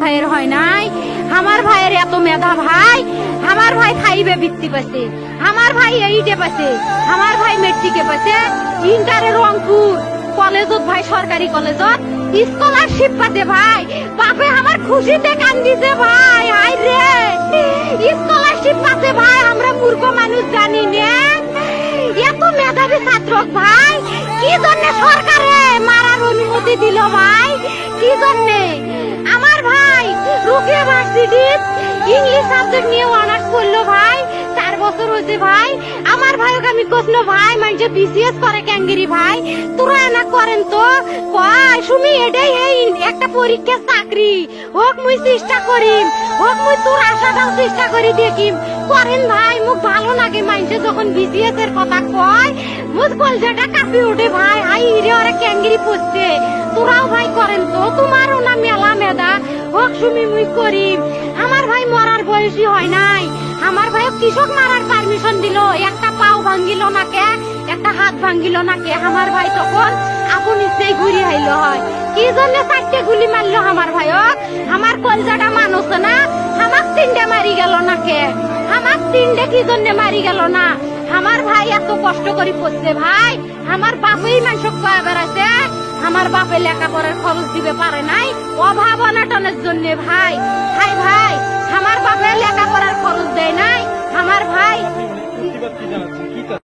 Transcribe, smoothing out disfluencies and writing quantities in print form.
ভাইয়ের হয় নাই, আমার ভাইয়ের এত মেধা ভাই, আমার ভাই খাইবে বৃত্তি পাচ্ছে, আমার ভাই এইটে পাচ্ছে, আমার ভাই মেট্রিকে পাচ্ছে, ইন্টারে রংপুর কলেজত ভাই সরকারি কলেজত স্কলারশিপ পাতে ভাই, বাপে আমার খুশিতে কান্দিছে ভাই, হাই রে স্কলারশিপ পাতে ভাই, আমরা মূর্খ মানুষ জানি না এত মেধাবী ছাত্র ভাই, কি জন্য সরকারে মারার অনুমতি দিল ভাই, কি জন্য? আমার ভাই রুকিয়া ভার্সিটির ইংলিশ সাবজেক্ট নিয়ে অনার্স করলো ভাই, 4 বছর হয়েছে ভাই, আমার ভাইকে আমি কইলো ভাই মানে বিসিএস করে ক্যাঙ্গেরি ভাই, তোরা না করেন তো কয় সুমি এটাই এই একটা পরীক্ষা চাকরি হোক মুই চেষ্টা করিম, হোক মুই তোর আশাটাও চেষ্টা করি দেখিম, করেন ভাই মুখ ভালো লাগে মাইনছে যখন বিসিএস এর কথা কয়, মুখ কলজাটা কাঁপি ওঠে ভাই, হাই রে ওরা ক্যাঙ্গেরি পড়ছে, তোরাও ভাই করেন তো, তোমারও না মেলা মেধা, হোক সুমি মুই করিম। আমার ভাই মরার বয়সী হয় নাই, আমার ভাই কৃষক মারার পারমিশন দিল, একটা পাও ভাঙ্গিল না কে, একটা হাত ভাঙ্গিল না কে, আমার ভাই তখন আপন ইচ্ছেই ঘুরি আইলো হয়, কি জন্য 4টে গুলি মারলো আমার ভাইক, আমার কলজাটা মানুষ না, আমার 3টে মারি গেল না কে, আমার 3টে কি জন্য মারি গেল না, আমার ভাই এত কষ্ট করে পড়ছে ভাই, আমার বাপেই মানুষ কয়ে বেড়াচ্ছে, আমার বাপে লেখাপড়ার খরচ দিবে পারে নাই, অভাব অনাটনের জন্য ভাই, ভাই ভাই আমার বাপে লেখাপড়ার খরচ দেয় নাই, আমার ভাই